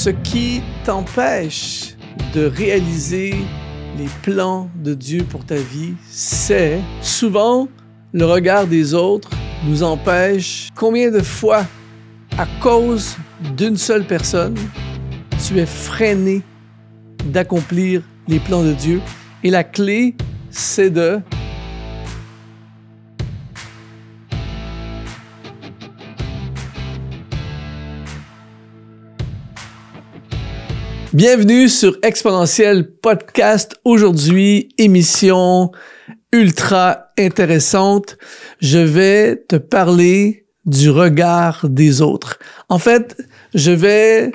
Ce qui t'empêche de réaliser les plans de Dieu pour ta vie, c'est souvent le regard des autres nous empêche. Combien de fois, à cause d'une seule personne, tu es freiné d'accomplir les plans de Dieu? Et la clé, c'est de Bienvenue sur Exponentiel Podcast. Aujourd'hui, émission ultra intéressante. Je vais te parler du regard des autres. En fait, je vais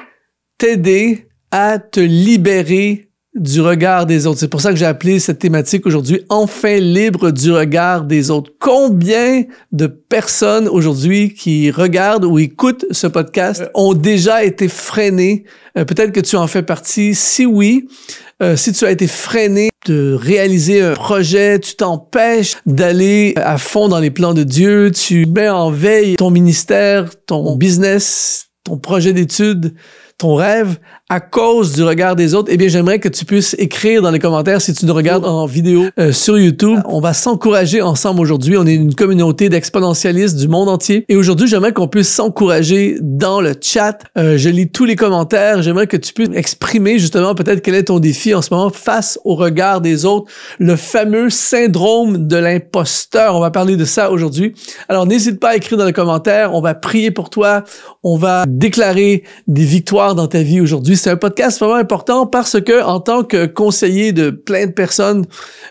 t'aider à te libérer du regard des autres. C'est pour ça que j'ai appelé cette thématique aujourd'hui « Enfin libre du regard des autres ». Combien de personnes aujourd'hui qui regardent ou écoutent ce podcast ont déjà été freinées? Peut-être que tu en fais partie. Si oui, si tu as été freiné de réaliser un projet, tu t'empêches d'aller à fond dans les plans de Dieu, tu mets en veille ton ministère, ton business, ton projet d'études, ton rêve, à cause du regard des autres, eh bien, j'aimerais que tu puisses écrire dans les commentaires si tu nous regardes en vidéo sur YouTube. On va s'encourager ensemble aujourd'hui. On est une communauté d'exponentialistes du monde entier. Et aujourd'hui, j'aimerais qu'on puisse s'encourager dans le chat. Je lis tous les commentaires. J'aimerais que tu puisses exprimer justement peut-être quel est ton défi en ce moment face au regard des autres. Le fameux syndrome de l'imposteur. On va parler de ça aujourd'hui. Alors, n'hésite pas à écrire dans les commentaires. On va prier pour toi. On va déclarer des victoires dans ta vie aujourd'hui. C'est un podcast vraiment important parce que, en tant que conseiller de plein de personnes,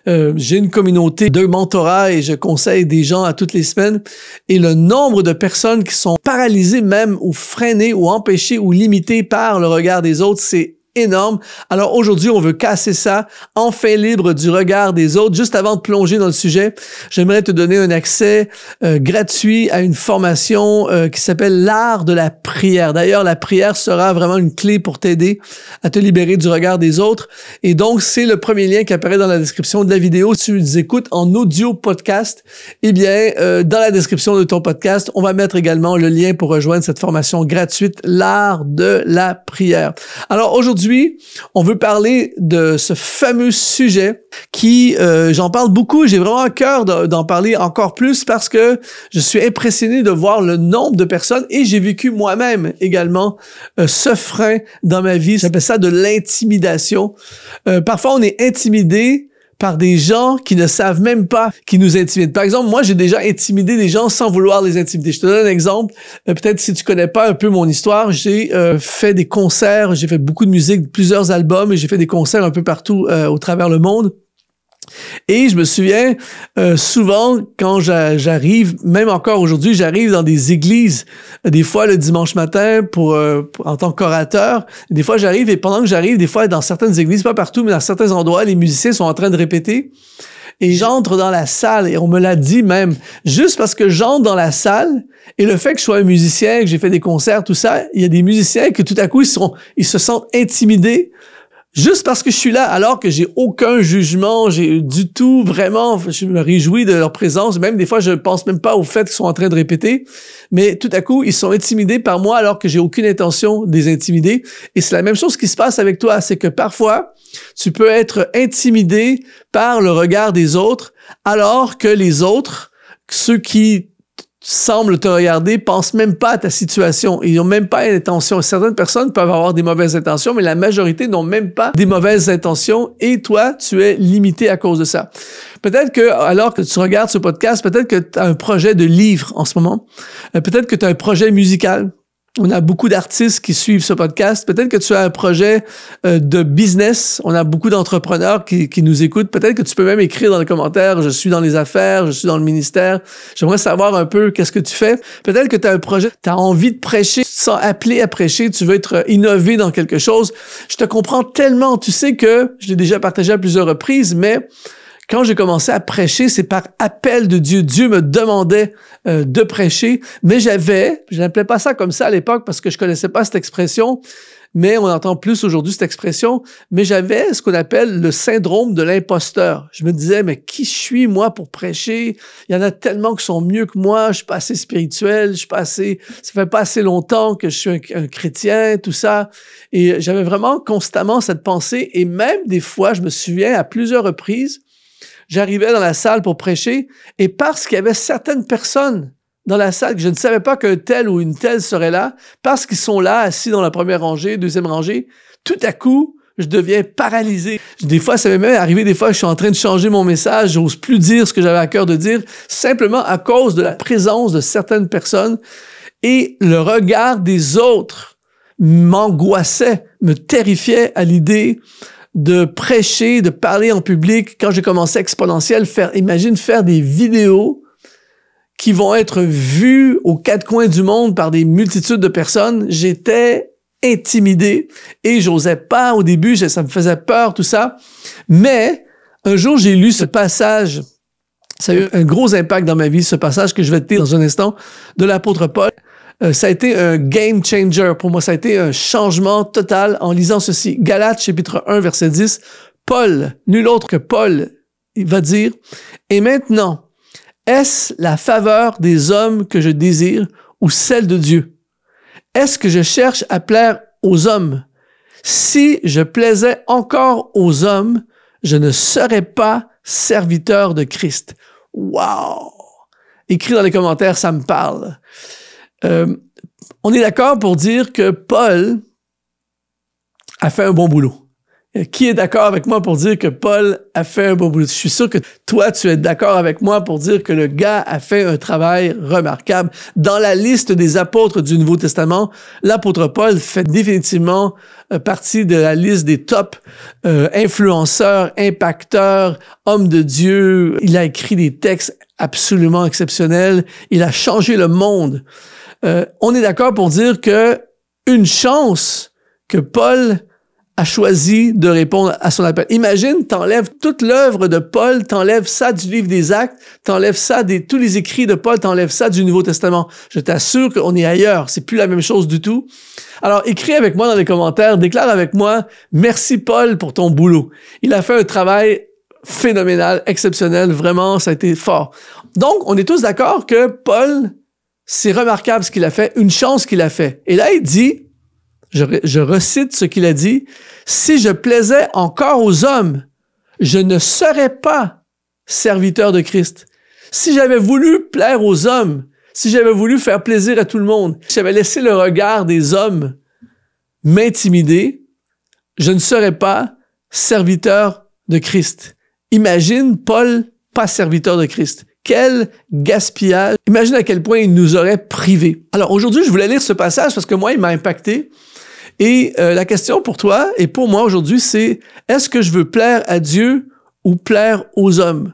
j'ai une communauté de mentorat et je conseille des gens à toutes les semaines. Et le nombre de personnes qui sont paralysées même ou freinées ou empêchées ou limitées par le regard des autres, c'est énorme. Alors aujourd'hui, on veut casser ça, enfin libre du regard des autres. Juste avant de plonger dans le sujet, j'aimerais te donner un accès gratuit à une formation qui s'appelle l'art de la prière. D'ailleurs, la prière sera vraiment une clé pour t'aider à te libérer du regard des autres. Et donc, c'est le premier lien qui apparaît dans la description de la vidéo. Si tu nous écoutes en audio podcast, eh bien, dans la description de ton podcast, on va mettre également le lien pour rejoindre cette formation gratuite, l'art de la prière. Alors aujourd'hui, on veut parler de ce fameux sujet qui, j'en parle beaucoup, j'ai vraiment à cœur d'en parler encore plus parce que je suis impressionné de voir le nombre de personnes et j'ai vécu moi-même également ce frein dans ma vie. J'appelle ça de l'intimidation. Parfois, on est intimidé par des gens qui ne savent même pas qui nous intimident. Par exemple, moi, j'ai déjà intimidé des gens sans vouloir les intimider. Je te donne un exemple. Peut-être si tu connais pas un peu mon histoire, j'ai fait des concerts, j'ai fait beaucoup de musique, plusieurs albums et j'ai fait des concerts un peu partout au travers le monde. Et je me souviens, souvent, quand j'arrive, même encore aujourd'hui, j'arrive dans des églises, des fois le dimanche matin en tant qu'orateur. Des fois, j'arrive et pendant que j'arrive, des fois, dans certaines églises, pas partout, mais dans certains endroits, les musiciens sont en train de répéter. Et j'entre dans la salle, et on me l'a dit même, juste parce que j'entre dans la salle, et le fait que je sois un musicien, que j'ai fait des concerts, tout ça, il y a des musiciens que tout à coup, ils se sentent intimidés, juste parce que je suis là, alors que j'ai aucun jugement, j'ai du tout, vraiment, je me réjouis de leur présence. Même des fois, je pense même pas au fait qu'ils sont en train de répéter. Mais tout à coup, ils sont intimidés par moi alors que j'ai aucune intention de les intimider. Et c'est la même chose qui se passe avec toi. C'est que parfois, tu peux être intimidé par le regard des autres alors que les autres, ceux qui semblent te regarder, pensent même pas à ta situation. Ils n'ont même pas l'intention. Certaines personnes peuvent avoir des mauvaises intentions, mais la majorité n'ont même pas des mauvaises intentions et toi, tu es limité à cause de ça. Peut-être que, alors que tu regardes ce podcast, peut-être que tu as un projet de livre en ce moment. Peut-être que tu as un projet musical. On a beaucoup d'artistes qui suivent ce podcast. Peut-être que tu as un projet de business. On a beaucoup d'entrepreneurs qui nous écoutent. Peut-être que tu peux même écrire dans les commentaires « Je suis dans les affaires, je suis dans le ministère. J'aimerais savoir un peu qu'est-ce que tu fais. » Peut-être que tu as un projet, tu as envie de prêcher, tu te sens appelé à prêcher, tu veux être innové dans quelque chose. Je te comprends tellement. Tu sais que, je l'ai déjà partagé à plusieurs reprises, mais quand j'ai commencé à prêcher, c'est par appel de Dieu. Dieu me demandait de prêcher, mais je n'appelais pas ça comme ça à l'époque parce que je connaissais pas cette expression, mais on entend plus aujourd'hui cette expression, mais j'avais ce qu'on appelle le syndrome de l'imposteur. Je me disais, mais qui je suis, moi, pour prêcher? Il y en a tellement qui sont mieux que moi, je suis pas assez spirituel, je suis pas assez, ça fait pas assez longtemps que je suis un chrétien, tout ça. Et j'avais vraiment constamment cette pensée, et même des fois, je me souviens, à plusieurs reprises, j'arrivais dans la salle pour prêcher, et parce qu'il y avait certaines personnes dans la salle que je ne savais pas qu'un tel ou une telle serait là, parce qu'ils sont là, assis dans la première rangée, deuxième rangée, tout à coup, je deviens paralysé. Des fois, ça m'est même arrivé, des fois, je suis en train de changer mon message, j'ose plus dire ce que j'avais à cœur de dire, simplement à cause de la présence de certaines personnes, et le regard des autres m'angoissait, me terrifiait à l'idée de prêcher, de parler en public. Quand j'ai commencé Exponentiel, imagine faire des vidéos qui vont être vues aux quatre coins du monde par des multitudes de personnes. J'étais intimidé et j'osais pas au début, ça me faisait peur, tout ça. Mais un jour, j'ai lu ce passage. Ça a eu un gros impact dans ma vie, ce passage que je vais te lire dans un instant, de l'apôtre Paul. Ça a été un game changer pour moi. Ça a été un changement total en lisant ceci. Galates, chapitre 1, verset 10. Paul, nul autre que Paul, il va dire, « Et maintenant, est-ce la faveur des hommes que je désire ou celle de Dieu? Est-ce que je cherche à plaire aux hommes? Si je plaisais encore aux hommes, je ne serais pas serviteur de Christ. » Wow! Écrit dans les commentaires, ça me parle. On est d'accord pour dire que Paul a fait un bon boulot. Qui est d'accord avec moi pour dire que Paul a fait un bon boulot? Je suis sûr que toi, tu es d'accord avec moi pour dire que le gars a fait un travail remarquable. Dans la liste des apôtres du Nouveau Testament, l'apôtre Paul fait définitivement partie de la liste des top influenceurs, impacteurs, hommes de Dieu. Il a écrit des textes absolument exceptionnels. Il a changé le monde. On est d'accord pour dire que une chance que Paul a choisi de répondre à son appel. Imagine, t'enlèves toute l'œuvre de Paul, t'enlèves ça du livre des Actes, t'enlèves ça tous les écrits de Paul, t'enlèves ça du Nouveau Testament. Je t'assure qu'on est ailleurs. C'est plus la même chose du tout. Alors, écris avec moi dans les commentaires, déclare avec moi, merci Paul pour ton boulot. Il a fait un travail phénoménal, exceptionnel, vraiment, ça a été fort. Donc, on est tous d'accord que Paul, c'est remarquable ce qu'il a fait, une chance qu'il a fait. Et là, il dit, je recite ce qu'il a dit, « Si je plaisais encore aux hommes, je ne serais pas serviteur de Christ. Si j'avais voulu plaire aux hommes, si j'avais voulu faire plaisir à tout le monde, si j'avais laissé le regard des hommes m'intimider, je ne serais pas serviteur de Christ. » Imagine Paul, pas serviteur de Christ. Quel gaspillage. Imagine à quel point il nous aurait privés. Alors aujourd'hui, je voulais lire ce passage parce que moi, il m'a impacté. Et la question pour toi et pour moi aujourd'hui, c'est est-ce que je veux plaire à Dieu ou plaire aux hommes?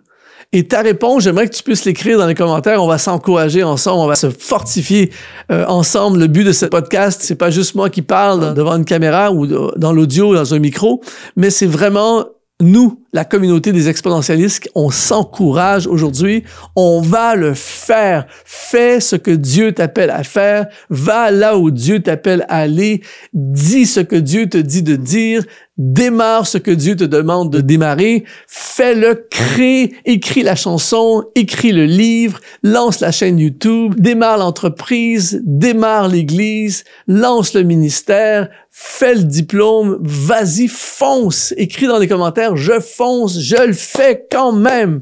Et ta réponse, j'aimerais que tu puisses l'écrire dans les commentaires. On va s'encourager ensemble, on va se fortifier ensemble. Le but de ce podcast, c'est pas juste moi qui parle devant une caméra ou dans l'audio, dans un micro, mais c'est vraiment nous, la communauté des exponentialistes, on s'encourage aujourd'hui. On va le faire. Fais ce que Dieu t'appelle à faire. Va là où Dieu t'appelle à aller. Dis ce que Dieu te dit de dire. Démarre ce que Dieu te demande de démarrer. Fais-le, crée, écris la chanson, écris le livre, lance la chaîne YouTube, démarre l'entreprise, démarre l'église, lance le ministère, fais le diplôme, vas-y, fonce. Écris dans les commentaires, je fonce, je le fais quand même.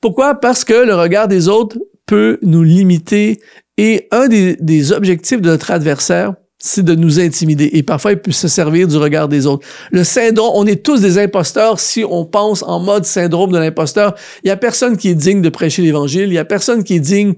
Pourquoi? Parce que le regard des autres peut nous limiter et un des objectifs de notre adversaire, c'est de nous intimider. Et parfois, il peut se servir du regard des autres. Le syndrome, on est tous des imposteurs si on pense en mode syndrome de l'imposteur. Il y a personne qui est digne de prêcher l'Évangile. Il y a personne qui est digne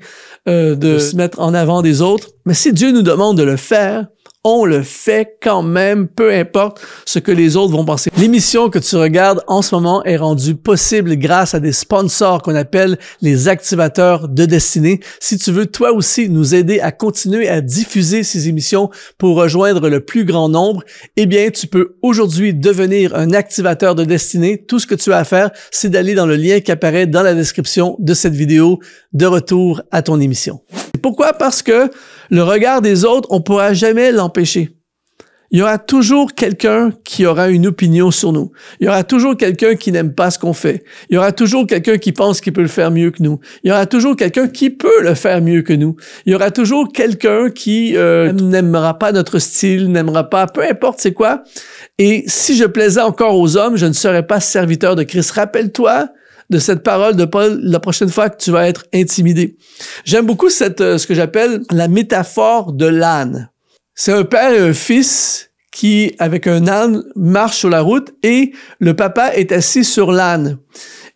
de se mettre en avant des autres. Mais si Dieu nous demande de le faire, on le fait quand même, peu importe ce que les autres vont penser. L'émission que tu regardes en ce moment est rendue possible grâce à des sponsors qu'on appelle les activateurs de destinée. Si tu veux toi aussi nous aider à continuer à diffuser ces émissions pour rejoindre le plus grand nombre, eh bien, tu peux aujourd'hui devenir un activateur de destinée. Tout ce que tu as à faire, c'est d'aller dans le lien qui apparaît dans la description de cette vidéo de retour à ton émission. Pourquoi? Parce que le regard des autres, on ne pourra jamais l'empêcher. Il y aura toujours quelqu'un qui aura une opinion sur nous. Il y aura toujours quelqu'un qui n'aime pas ce qu'on fait. Il y aura toujours quelqu'un qui pense qu'il peut le faire mieux que nous. Il y aura toujours quelqu'un qui peut le faire mieux que nous. Il y aura toujours quelqu'un qui n'aimera pas notre style, n'aimera pas, peu importe c'est quoi. Et si je plaisais encore aux hommes, je ne serais pas serviteur de Christ. Rappelle-toi de cette parole de Paul la prochaine fois que tu vas être intimidé. J'aime beaucoup ce que j'appelle la métaphore de l'âne. C'est un père et un fils qui, avec un âne, marchent sur la route et le papa est assis sur l'âne.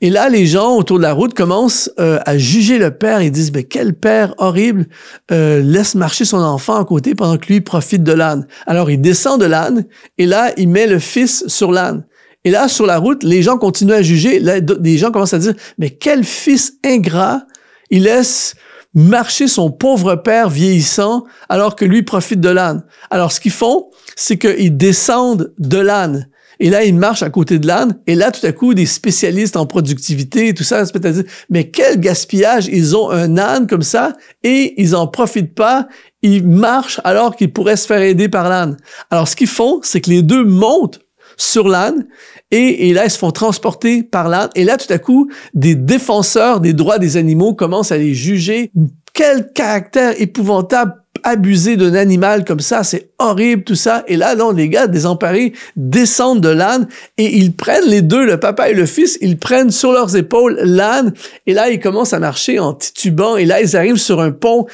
Et là, les gens autour de la route commencent à juger le père. Ils disent, quel père horrible laisse marcher son enfant à côté pendant que lui profite de l'âne. Alors, il descend de l'âne et là, il met le fils sur l'âne. Et là, sur la route, les gens continuent à juger. Là, des gens commencent à dire, mais quel fils ingrat, il laisse marcher son pauvre père vieillissant alors que lui profite de l'âne. Alors, ce qu'ils font, c'est qu'ils descendent de l'âne. Et là, ils marchent à côté de l'âne. Et là, tout à coup, des spécialistes en productivité et tout ça, se mettent à dire, mais quel gaspillage! Ils ont un âne comme ça et ils en profitent pas. Ils marchent alors qu'ils pourraient se faire aider par l'âne. Alors, ce qu'ils font, c'est que les deux montent sur l'âne et là, ils se font transporter par l'âne. Et là, tout à coup, des défenseurs des droits des animaux commencent à les juger. Quel caractère épouvantable, abuser d'un animal comme ça, c'est horrible, tout ça. Et là, non, les gars désemparés descendent de l'âne et ils prennent les deux, le papa et le fils, ils prennent sur leurs épaules l'âne et là, ils commencent à marcher en titubant et là, ils arrivent sur un pont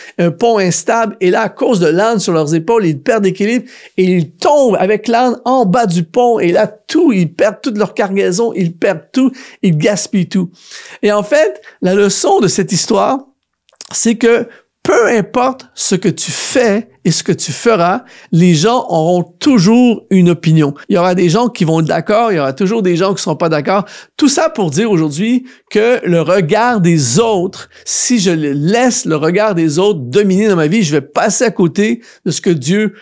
instable et là, à cause de l'âne sur leurs épaules, ils perdent l'équilibre et ils tombent avec l'âne en bas du pont et là, ils perdent toute leur cargaison, ils perdent tout, ils gaspillent tout. Et en fait, la leçon de cette histoire, c'est que peu importe ce que tu fais et ce que tu feras, les gens auront toujours une opinion. Il y aura des gens qui vont être d'accord, il y aura toujours des gens qui ne seront pas d'accord. Tout ça pour dire aujourd'hui que le regard des autres, si je laisse le regard des autres dominer dans ma vie, je vais passer à côté de ce que Dieu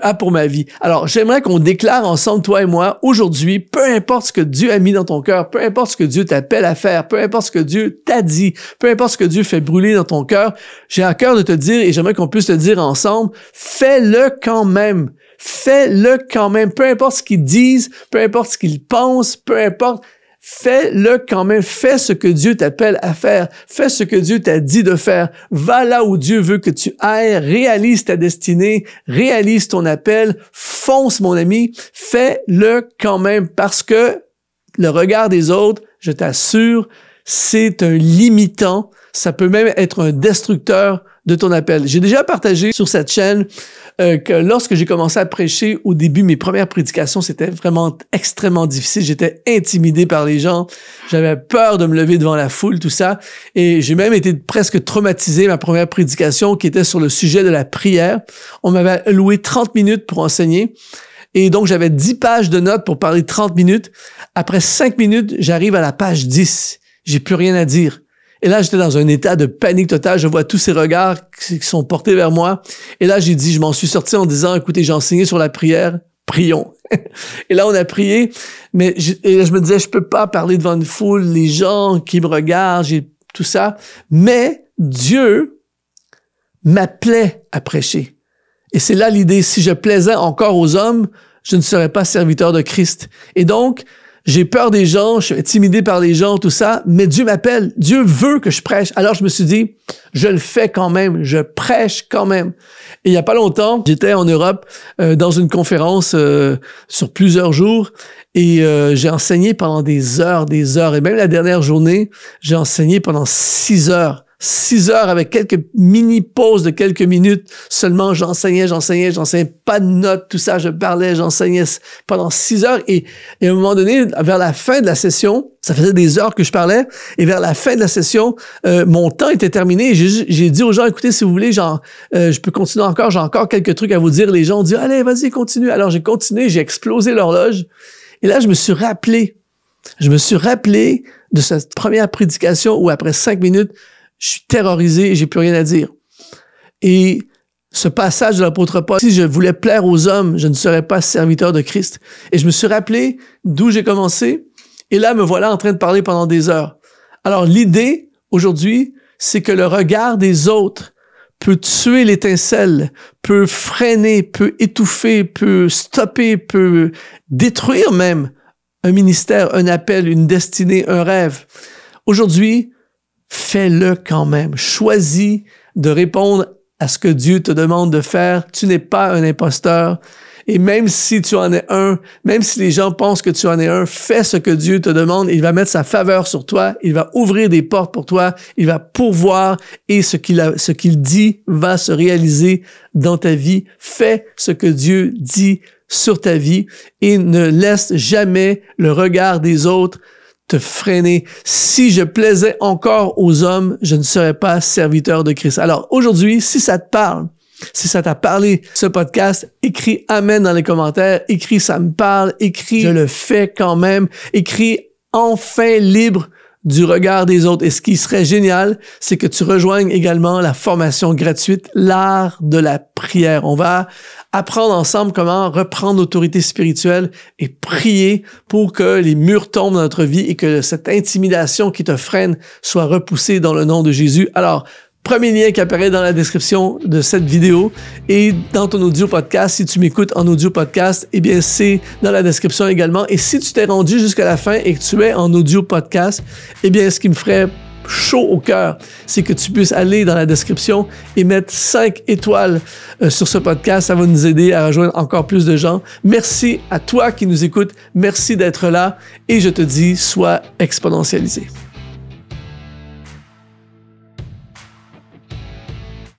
a pour ma vie. Alors, j'aimerais qu'on déclare ensemble, toi et moi, aujourd'hui, peu importe ce que Dieu a mis dans ton cœur, peu importe ce que Dieu t'appelle à faire, peu importe ce que Dieu t'a dit, peu importe ce que Dieu fait brûler dans ton cœur, j'ai à cœur de te dire, et j'aimerais qu'on puisse te dire ensemble, fais-le quand même. Fais-le quand même. Peu importe ce qu'ils disent, peu importe ce qu'ils pensent, peu importe, fais-le quand même. Fais ce que Dieu t'appelle à faire. Fais ce que Dieu t'a dit de faire. Va là où Dieu veut que tu ailles. Réalise ta destinée. Réalise ton appel. Fonce, mon ami. Fais-le quand même parce que le regard des autres, je t'assure, c'est un limitant. Ça peut même être un destructeur de ton appel. J'ai déjà partagé sur cette chaîne que lorsque j'ai commencé à prêcher, au début, mes premières prédications, c'était vraiment extrêmement difficile. J'étais intimidé par les gens. J'avais peur de me lever devant la foule, tout ça. Et j'ai même été presque traumatisé. Ma première prédication qui était sur le sujet de la prière. On m'avait alloué 30 minutes pour enseigner. Et donc, j'avais 10 pages de notes pour parler 30 minutes. Après 5 minutes, j'arrive à la page 10. J'ai plus rien à dire. Et là, j'étais dans un état de panique totale. Je vois tous ces regards qui sont portés vers moi. Et là, j'ai dit, je m'en suis sorti en disant, écoutez, j'ai enseigné sur la prière, prions. Et là, on a prié, mais je me disais, je peux pas parler devant une foule, les gens qui me regardent, j'ai tout ça. Mais Dieu m'appelait à prêcher. Et c'est là l'idée. Si je plaisais encore aux hommes, je ne serais pas serviteur de Christ. Et donc, j'ai peur des gens, je suis intimidé par les gens, tout ça, mais Dieu m'appelle, Dieu veut que je prêche. Alors je me suis dit, je le fais quand même, je prêche quand même. Et il y a pas longtemps, j'étais en Europe dans une conférence sur plusieurs jours et j'ai enseigné pendant des heures. Et même la dernière journée, j'ai enseigné pendant 6 heures. 6 heures avec quelques mini-pauses de quelques minutes. Seulement, j'enseignais, pas de notes, tout ça, je parlais, j'enseignais pendant 6 heures. Et à un moment donné, vers la fin de la session, ça faisait des heures que je parlais, et vers la fin de la session, mon temps était terminé. Et j'ai dit aux gens, écoutez, si vous voulez, je peux continuer encore, j'ai encore quelques trucs à vous dire. Les gens ont dit, allez, vas-y, continue. Alors, j'ai continué, j'ai explosé l'horloge. Et là, je me suis rappelé de cette première prédication où après 5 minutes, je suis terrorisé et j'ai plus rien à dire. Et ce passage de l'apôtre Paul, si je voulais plaire aux hommes, je ne serais pas serviteur de Christ. Et je me suis rappelé d'où j'ai commencé. Et là, me voilà en train de parler pendant des heures. Alors, l'idée, aujourd'hui, c'est que le regard des autres, peut tuer l'étincelle, peut freiner, peut étouffer, peut stopper, peut détruire même un ministère, un appel, une destinée, un rêve. Aujourd'hui, fais-le quand même. Choisis de répondre à ce que Dieu te demande de faire. Tu n'es pas un imposteur. Et même si tu en es un, même si les gens pensent que tu en es un, fais ce que Dieu te demande. Il va mettre sa faveur sur toi. Il va ouvrir des portes pour toi. Il va pourvoir et ce qu'il dit va se réaliser dans ta vie. Fais ce que Dieu dit sur ta vie et ne laisse jamais le regard des autres te freiner. Si je plaisais encore aux hommes, je ne serais pas serviteur de Christ. Alors aujourd'hui, si ça te parle, si ça t'a parlé, ce podcast, écris Amen dans les commentaires, écris ça me parle, écris je le fais quand même, écris enfin libre du regard des autres. Et ce qui serait génial, c'est que tu rejoignes également la formation gratuite, l'art de la prière. On va apprendre ensemble comment reprendre l'autorité spirituelle et prier pour que les murs tombent dans notre vie et que cette intimidation qui te freine soit repoussée dans le nom de Jésus. Alors, premier lien qui apparaît dans la description de cette vidéo et dans ton audio podcast. Si tu m'écoutes en audio podcast, eh bien, c'est dans la description également. Et si tu t'es rendu jusqu'à la fin et que tu es en audio podcast, eh bien, ce qui me ferait chaud au cœur, c'est que tu puisses aller dans la description et mettre 5 étoiles sur ce podcast. Ça va nous aider à rejoindre encore plus de gens. Merci à toi qui nous écoutes. Merci d'être là et je te dis, sois exponentialisé.